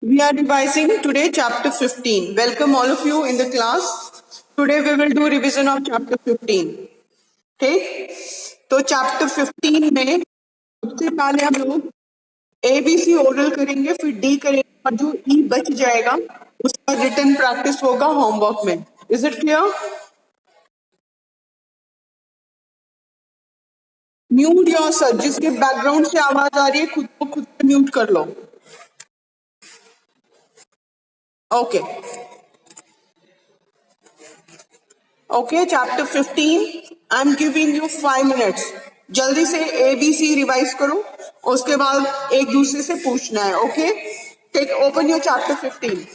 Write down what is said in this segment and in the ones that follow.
We are revising today chapter 15. Welcome all of you in the class. Today we will do revision of chapter 15. ठीक, तो chapter 15 में सबसे पहले हम लोग ABC ओरल करेंगे, फिर D करेंगे और जो E बच जाएगा उसका रिटन प्रैक्टिस होगा होमवर्क में. Is it clear? Mute yourself. जिसके बैकग्राउंड से आवाज आ रही है खुद को खुद से म्यूट कर लो. Okay okay, chapter 15. I am giving you 5 minutes. जल्दी से ABC रिवाइज करो, उसके बाद एक दूसरे से पूछना है. Okay, take open your chapter 15.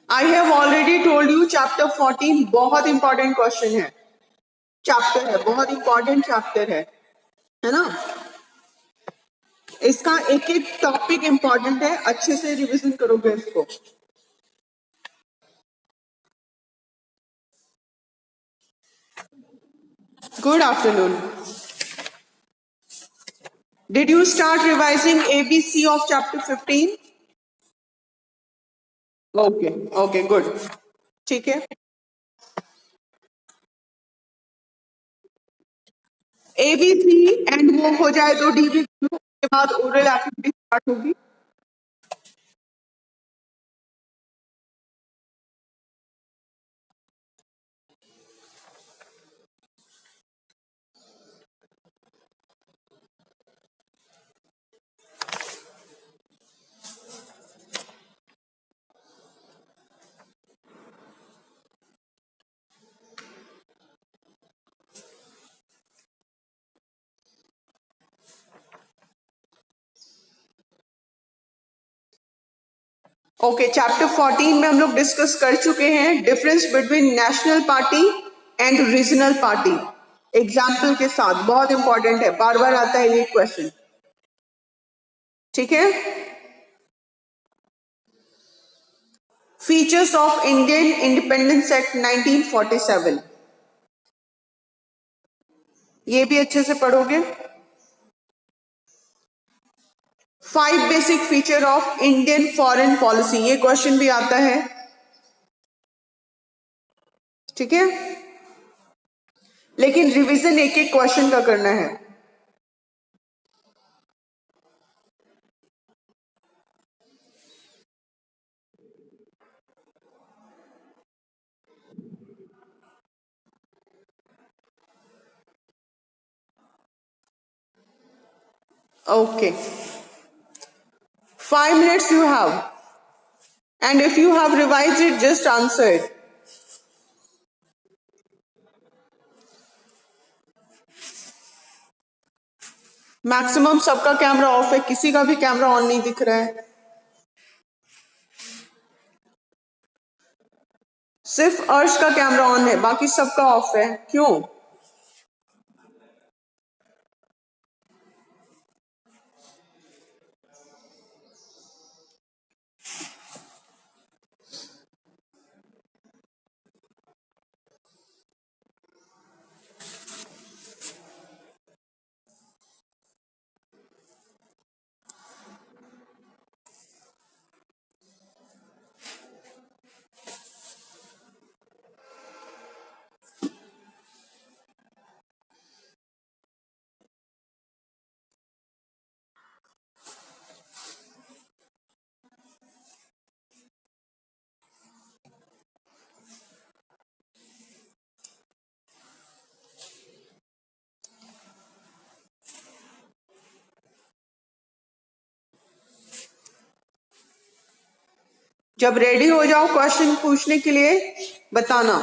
I have already told you chapter 14 बहुत इंपॉर्टेंट क्वेश्चन है, चैप्टर है, बहुत इंपॉर्टेंट चैप्टर है ना. इसका एक एक टॉपिक इंपॉर्टेंट है, अच्छे से रिवीजन करोगे इसको. Good afternoon. Did you start revising ABC of chapter 15? Okay okay good. ठीक है, ABC एंड वो हो जाए तो DB के बाद ओरल एक्टिविटी स्टार्ट होगी. ओके, चैप्टर 14 में हम लोग डिस्कस कर चुके हैं difference between national party and regional party. Example के साथ, बहुत इंपॉर्टेंट है, बार बार आता है ये क्वेश्चन. ठीक है. Features of Indian independence act 1947, ये भी अच्छे से पढ़ोगे. 5 basic feature of Indian foreign policy, ये क्वेश्चन भी आता है. ठीक है, लेकिन रिवीजन एक एक क्वेश्चन का करना है. Okay, 5 minutes you have, and if you have revised it, just answer it. Maximum सबका कैमरा ऑफ है, किसी का भी कैमरा ऑन नहीं दिख रहा है. सिर्फ अर्श का कैमरा ऑन है, बाकी सबका ऑफ है. क्यों? जब रेडी हो जाओ क्वेश्चन पूछने के लिए बताना.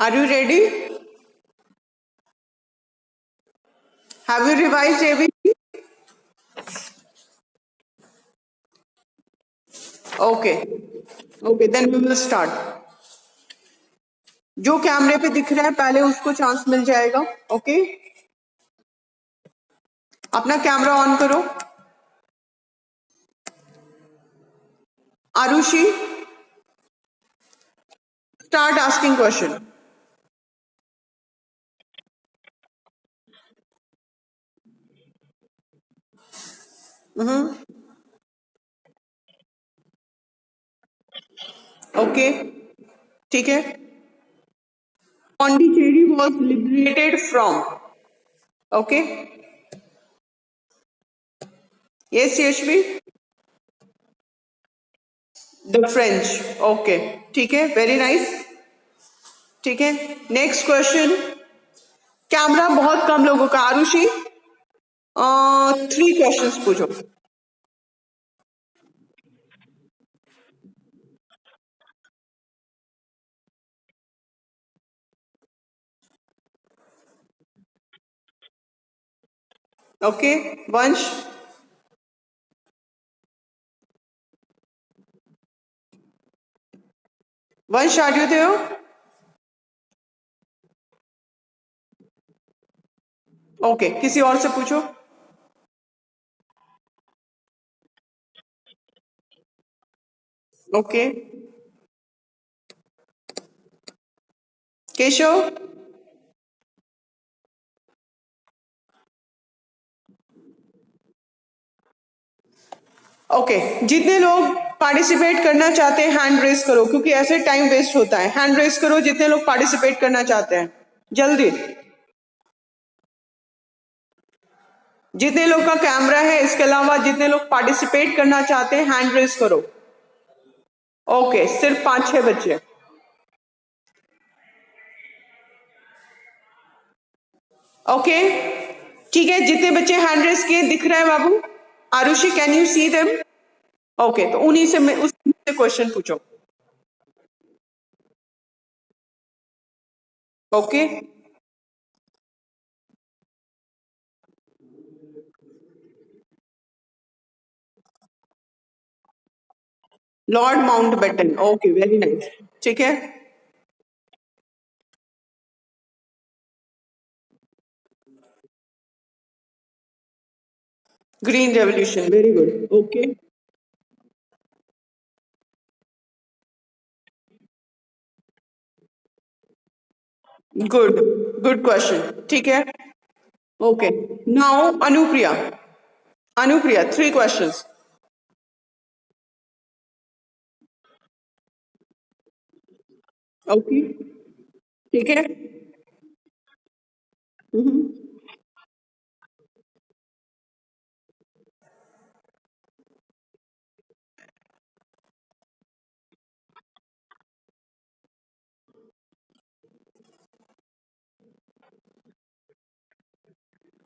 Are you ready? Have you revised everything? Okay. Okay, then we will start. जो कैमरे पे दिख रहा है पहले उसको चांस मिल जाएगा. ओके, अपना कैमरा ऑन करो. Arushi, start asking question. Okay, ठीक है. Pondicherry was liberated from. Okay. Yes, Yashvi. The French. Okay. ठीक है. Very nice. ठीक है. Next question. कैमरा बहुत कम लोगों का. आरुषि, 3 questions पूछो. Okay. वंश, वंश are you there? Okay. किसी और से पूछो. Okay. केशव. ओके, जितने लोग पार्टिसिपेट करना चाहते हैं हैंड रेस करो, क्योंकि ऐसे टाइम वेस्ट होता है. हैंड रेस करो जितने लोग पार्टिसिपेट करना चाहते हैं. जल्दी. जितने लोग का कैमरा है, इसके अलावा जितने लोग पार्टिसिपेट करना चाहते हैं हैंड रेस करो. ओके, सिर्फ 5-6 बच्चे. ओके, ठीक है. जितने बच्चे हैंड रेस किए दिख रहे हैं बाबू? Arushi, can you see them? Okay, तो उन्हीं से उससे क्वेश्चन पूछो. Okay, lord Mountbatten. Okay, very nice. ठीक है. Green revolution. Very good. Okay, good. Good question. ठीक है. Okay, now Anupriya. Anupriya, 3 questions. Okay, ठीक है.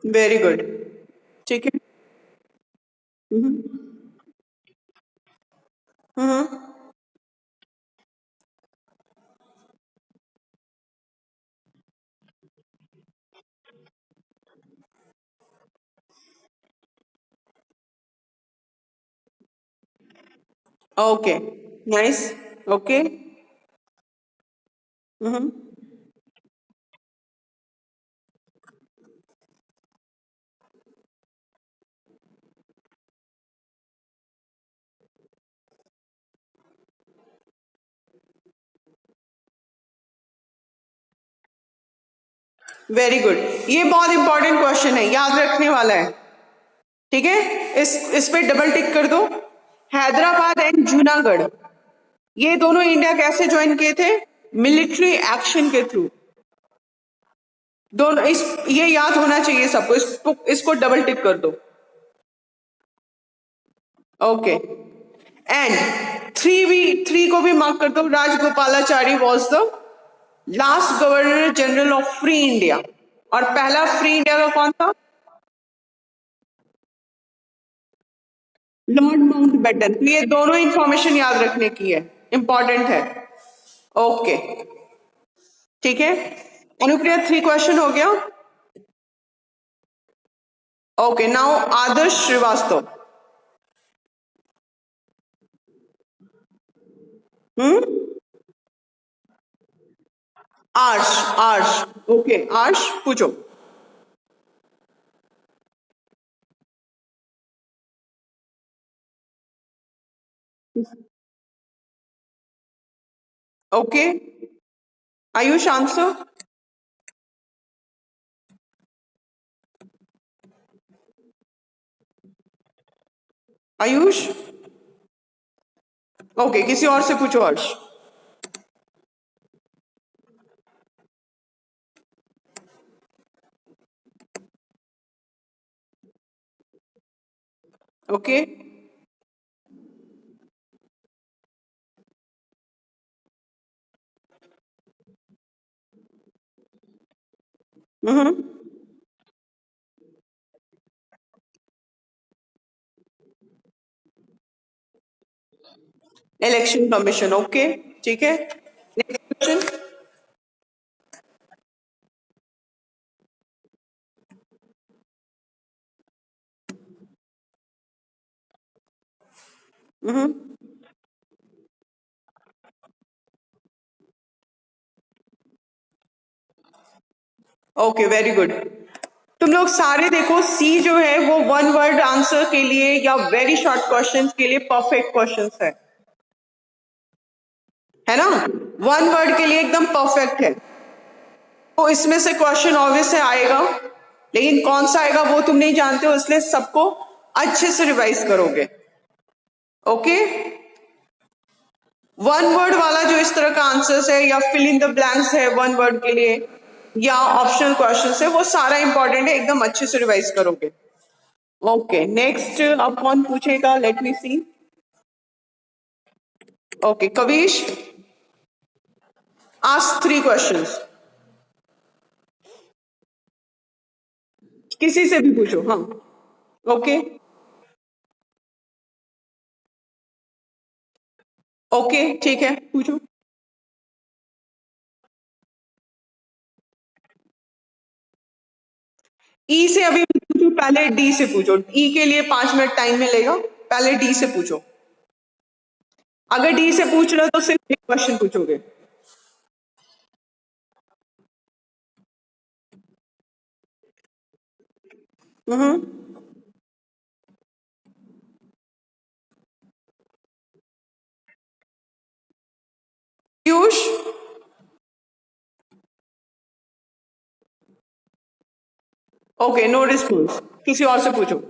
Very good. ठीक है. Okay, nice. Okay. Very good. ये बहुत इंपॉर्टेंट क्वेश्चन है, याद रखने वाला है. ठीक है, इस पे डबल टिक कर दो. हैदराबाद एंड जूनागढ़, ये दोनों इंडिया कैसे ज्वाइन किए थे? मिलिट्री एक्शन के थ्रू. दोनों ये याद होना चाहिए सबको. इसको डबल टिक कर दो. ओके, एंड 3 को भी मार्क कर दो. Rajagopalachari was the last governor general of free India. और पहला फ्री इंडिया का कौन था? Lord Mountbatten. तो ये दोनों इंफॉर्मेशन याद रखने की है, इंपॉर्टेंट है. ओके, ठीक है, अनुप्रिया 3 क्वेश्चन हो गया। ओके, नाउ आदर्श श्रीवास्तव। आर्श, आर्श, ओके आर्श पूछो। Okay, Ayush answer. Ayush, okay किसी और से पूछो हर्ष। ओके, इलेक्शन कमीशन, ओके ठीक है। Next question. Okay very good. तुम लोग सारे देखो, सी जो है वो वन वर्ड आंसर के लिए या वेरी शॉर्ट क्वेश्चंस के लिए परफेक्ट क्वेश्चंस है ना, वन वर्ड के लिए एकदम परफेक्ट है। तो इसमें से क्वेश्चन ऑब्वियस से आएगा, लेकिन कौन सा आएगा वो तुम नहीं जानते हो, इसलिए सबको अच्छे से रिवाइज करोगे। ओके, वन वर्ड वाला जो इस तरह का आंसर्स है या फिल इन द ब्लैंक्स है वन वर्ड के लिए या ऑप्शनल क्वेश्चंस है, वो सारा इंपॉर्टेंट है, एकदम अच्छे से रिवाइज करोगे। ओके नेक्स्ट, अब कौन पूछेगा, लेट मी सी। ओके कविश, आस्क 3 क्वेश्चंस, किसी से भी पूछो। हाँ ओके, ओके ठीक है पूछो। ई से अभी पूछो, पहले डी से पूछो। ई के लिए 5 मिनट टाइम मिलेगा, पहले डी से पूछो। अगर डी से पूछ रहे हो तो सिर्फ एक क्वेश्चन पूछोगे। पीयूष, ओके नो रिस्पॉन्स, किसी और से पूछो।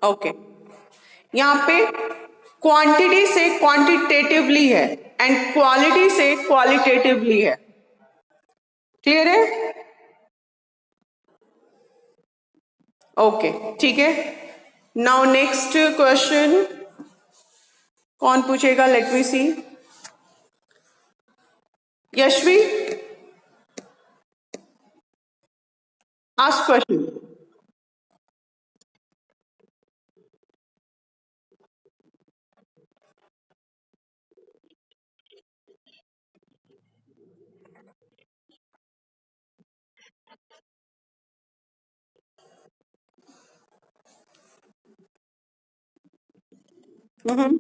ओके, यहाँ पे क्वांटिटी से क्वांटिटेटिवली है एंड क्वालिटी से क्वालिटेटिवली है, क्लियर है? ओके ठीक है, नाउ नेक्स्ट क्वेश्चन कौन पूछेगा, let me see. Yashvi, ask question. Mm-hmm.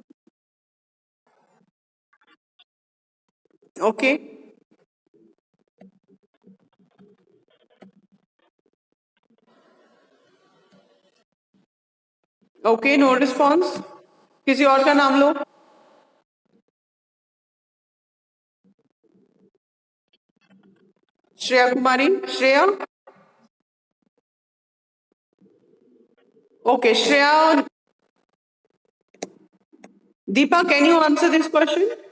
Okay. Okay, no response. किसी और का नाम लो। Shreya Kumari, Shreya. Okay, Shreya. Deepa, can you answer this question?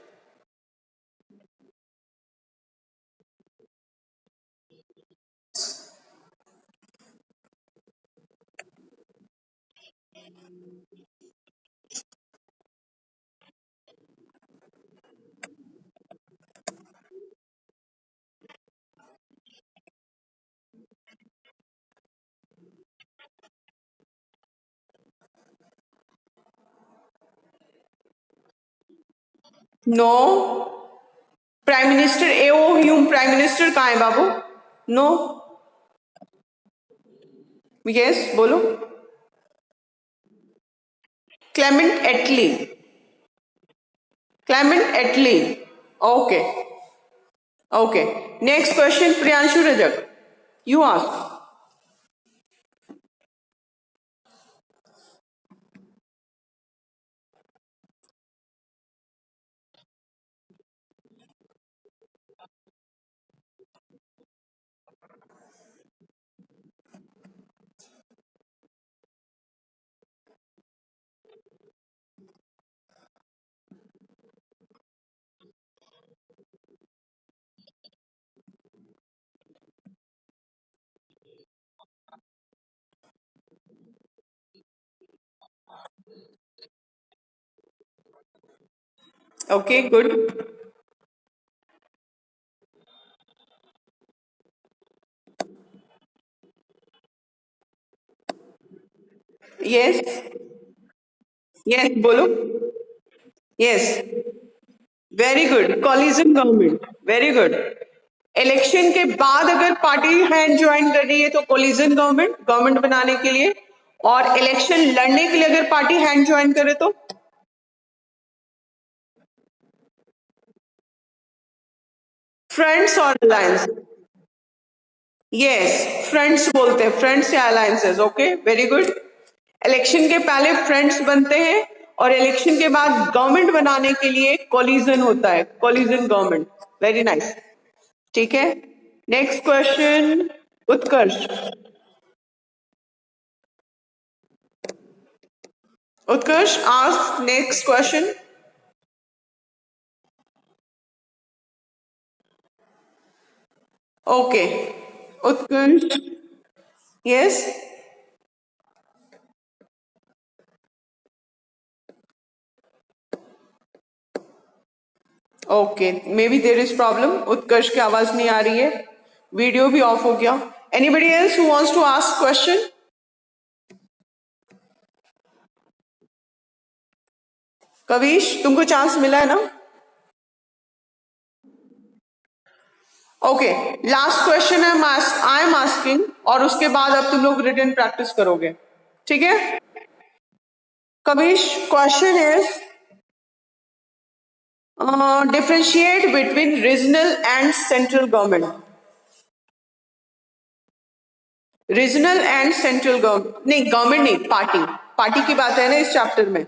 No. Prime minister, A O Hume prime minister कहाँ है बाबू? नो। यस, बोलो। Clement Attlee. Clement Attlee. Okay. Okay, next question, Priyanshu Rajak, you ask. Okay, good. Yes. Yes, बोलो। Yes, very good, coalition government, very good. Election के बाद अगर party hand join कर रही है तो कोलिजन गवर्नमेंट, गवर्नमेंट बनाने के लिए। और इलेक्शन लड़ने के लिए अगर पार्टी हैंड ज्वाइन करे तो फ्रेंड्स और अलायंस। यस, फ्रेंड्स बोलते हैं, फ्रेंड्स या alliances. Okay, very good. Election के पहले फ्रेंड्स बनते हैं और इलेक्शन के बाद गवर्नमेंट बनाने के लिए कोलिजन होता है, कोलिजन गवर्नमेंट। Very nice. ठीक है, next question, Utkarsh. Utkarsh, ask next question. Okay, Utkarsh. Yes. Okay, maybe there is problem, Utkarsh की आवाज नहीं आ रही है, वीडियो भी ऑफ हो गया। Anybody else who wants to ask question? Kavish, तुमको चांस मिला है ना? ओके, लास्ट क्वेश्चन है, आई एम आस्किंग, और उसके बाद अब तुम लोग रिटन प्रैक्टिस करोगे। ठीक है Kavish, question is differentiate between regional and central government. Regional and central government नहीं, गवर्नमेंट नहीं, पार्टी। पार्टी की बात है ना इस चैप्टर में।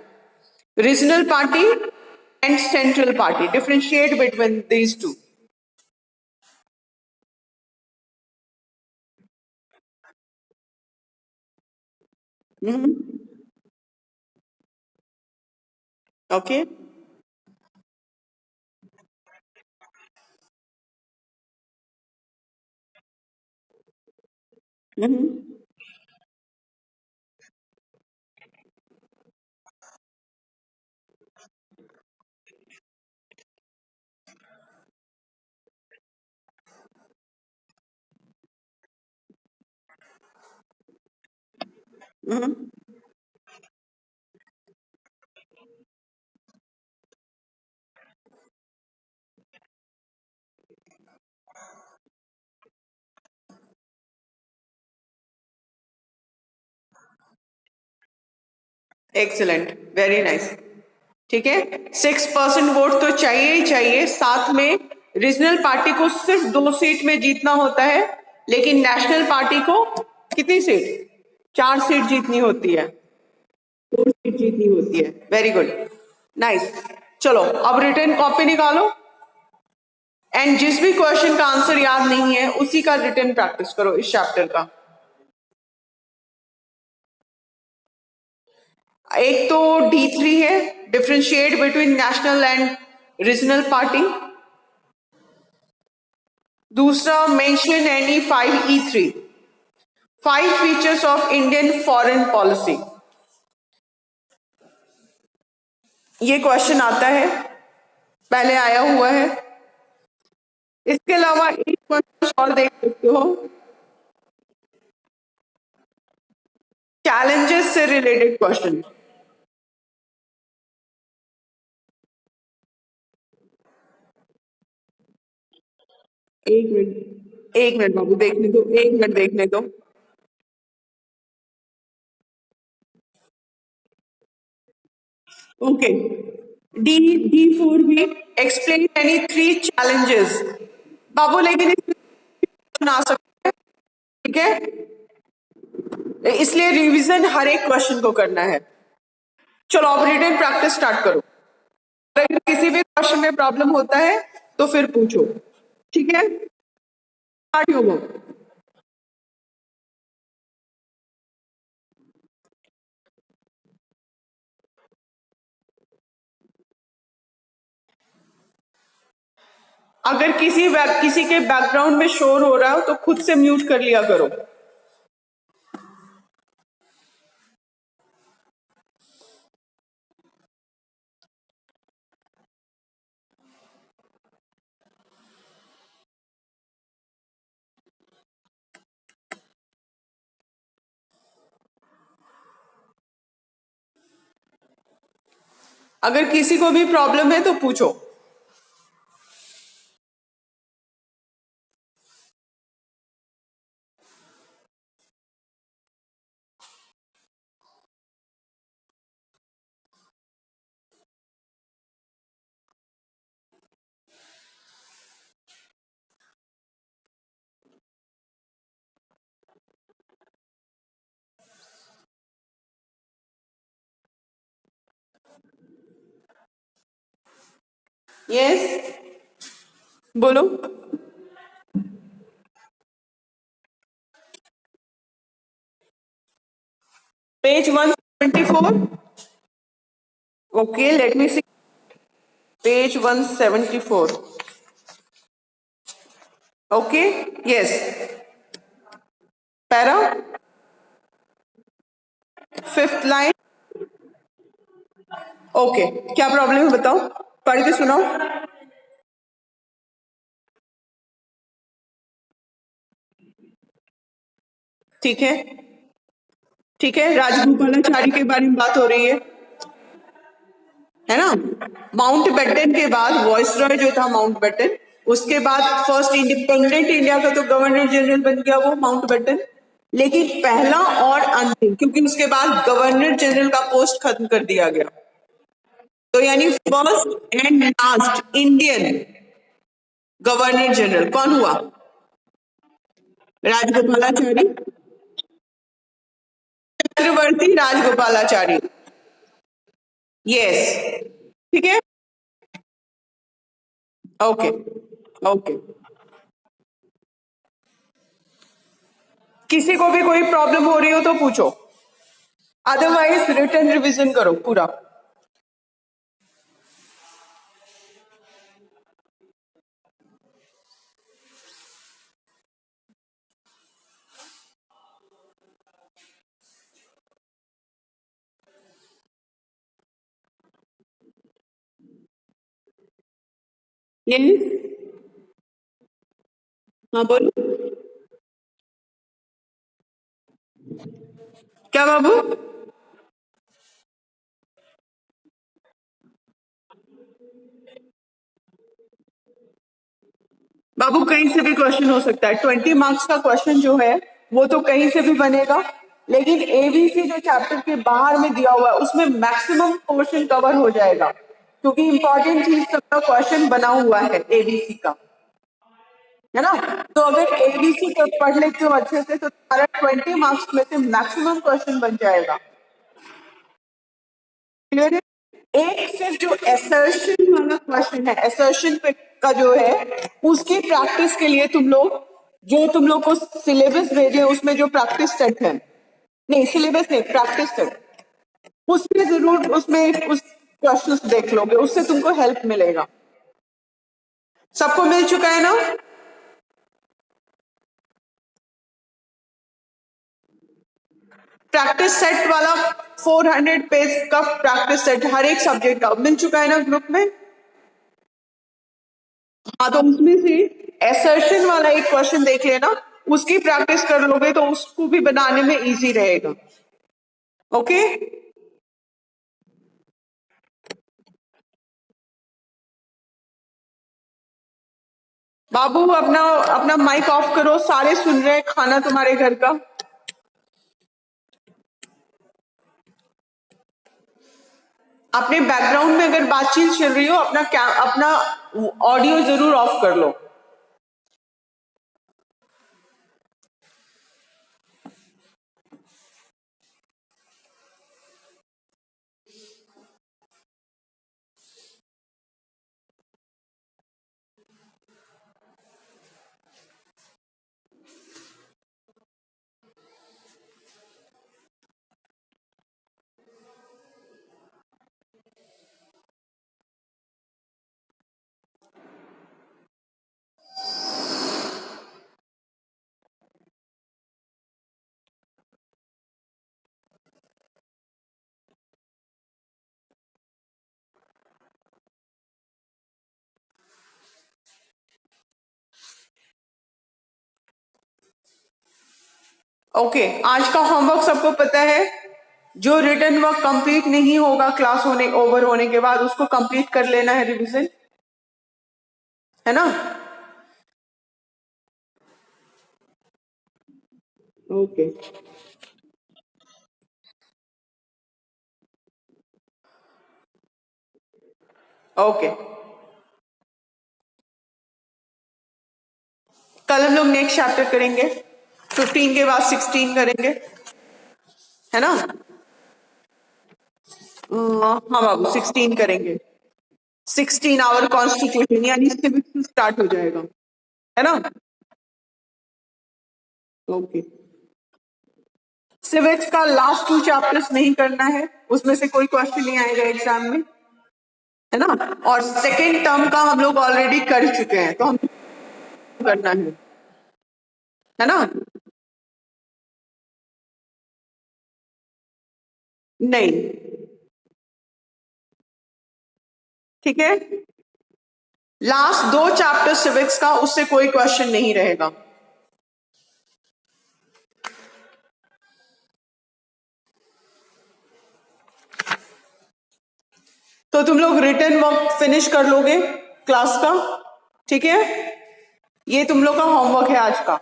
Regional party and central party, differentiate between these two. Okay. Excellent, very nice. ठीक है, 6% वोट तो चाहिए ही चाहिए। साथ में रीजनल पार्टी को सिर्फ 2 सीट में जीतना होता है, लेकिन नेशनल पार्टी को कितनी सीट? 4 सीट जीतनी होती है, 4 सीट जीतनी होती है। Very good, nice. चलो अब रिटर्न कॉपी निकालो एंड जिस भी क्वेश्चन का आंसर याद नहीं है उसी का रिटर्न प्रैक्टिस करो इस चैप्टर का। एक तो D3 है, differentiate between national and regional party. दूसरा, mention any 5E3, 5 features of Indian foreign policy. ये क्वेश्चन आता है, पहले आया हुआ है। इसके अलावा एक क्वेश्चन और देख सकते हो, चैलेंजेस से रिलेटेड क्वेश्चन। एक मिनट बाबू, देखने दो, 1 मिनट देखने दो। ओके, D4 भी, एक्सप्लेन एनी 3 चैलेंजेस। बाबू लेकिन आ सकते हैं, ठीक है, इसलिए रिवीजन हर एक क्वेश्चन को करना है। चलो अब रिटन प्रैक्टिस स्टार्ट करो। अगर किसी भी क्वेश्चन में प्रॉब्लम होता है तो फिर पूछो, ठीक है। स्टार्ट होगा। अगर किसी के बैकग्राउंड में शोर हो रहा हो तो खुद से म्यूट कर लिया करो। अगर किसी को भी प्रॉब्लम है तो पूछो। यस, बोलो। Page 174। Okay, let me see. Page 174। Okay, yes, para, 5th line. Okay, क्या प्रॉब्लम है बताओ, पढ़ के सुनाओ। ठीक है, ठीक है, राजगोपालाचारी के बारे में बात हो रही है ना। माउंट बेटन के बाद वॉइसरॉय जो था माउंट बेटन, उसके बाद फर्स्ट इंडिपेंडेंट इंडिया का तो गवर्नर जनरल बन गया वो माउंट बेटन। लेकिन पहला और अंतिम, क्योंकि उसके बाद गवर्नर जनरल का पोस्ट खत्म कर दिया गया, तो यानी first and last Indian governor general कौन हुआ? राजगोपालाचारी, चक्रवर्ती राजगोपालाचारी। यस, ठीक है, ओके, ओके। किसी को भी कोई प्रॉब्लम हो रही हो तो पूछो, अदरवाइज रिटर्न रिवीजन करो पूरा। ये, हाँ बोलो, क्या बाबू? बाबू कहीं से भी क्वेश्चन हो सकता है, 20 मार्क्स का क्वेश्चन जो है वो तो कहीं से भी बनेगा, लेकिन एबीसी जो चैप्टर के बाहर में दिया हुआ है उसमें मैक्सिमम पोर्शन कवर हो जाएगा, क्योंकि इंपॉर्टेंट चीज सबका क्वेश्चन बना हुआ है एबीसी का, है ना। तो अगर एबीसी को पढ़ लेते हो अच्छे से तो तुम्हारा 20 मार्क्स में से मैक्सिमम क्वेश्चन बन जाएगा। क्लियर है? एक सिर्फ जो असर्शन वाला क्वेश्चन है, असर्शन पे का जो है उसकी प्रैक्टिस के लिए तुम लोग को सिलेबस भेजे उसमें जो प्रैक्टिस सेट है, नहीं सिलेबस नहीं प्रैक्टिस सेट, उसमें जरूर उसमें उस क्वेश्चंस देख लोगे, उससे तुमको हेल्प मिलेगा। सबको मिल चुका है ना? प्रैक्टिस सेट वाला 400 पेज का प्रैक्टिस सेट हर एक सब्जेक्ट का मिल चुका है ना ग्रुप में? हाँ, तो उसमें से एसर्शन वाला एक क्वेश्चन देख लेना, उसकी प्रैक्टिस कर लोगे तो उसको भी बनाने में इजी रहेगा। ओके, बाबू अपना अपना माइक ऑफ करो, सारे सुन रहे हैं, खाना तुम्हारे घर का। अपने बैकग्राउंड में अगर बातचीत चल रही हो अपना ऑडियो जरूर ऑफ कर लो। ओके, आज का होमवर्क सबको पता है? जो रिटन वर्क कंप्लीट नहीं होगा क्लास ओवर होने के बाद उसको कंप्लीट कर लेना है, रिवीजन, है ना? ओके, ओके, कल हम लोग नेक्स्ट चैप्टर करेंगे, 15 के बाद 16 करेंगे, है ना? हाँ बाबू, 16 करेंगे, 16 आवर कॉन्स्टिट्यूशन यानी सिविक्स स्टार्ट हो जाएगा, है ना? ओके, सिविक्स का लास्ट 2 चैप्टर्स नहीं करना है, उसमें से कोई क्वेश्चन नहीं आएगा एग्जाम में, है ना? और सेकेंड टर्म का हम लोग ऑलरेडी कर चुके हैं, तो हम करना है ना? नहीं, ठीक है, लास्ट 2 चैप्टर सिविक्स का, उससे कोई क्वेश्चन नहीं रहेगा। तो तुम लोग रिटन वर्क फिनिश कर लोगे क्लास का, ठीक है? ये तुम लोग का होमवर्क है आज का।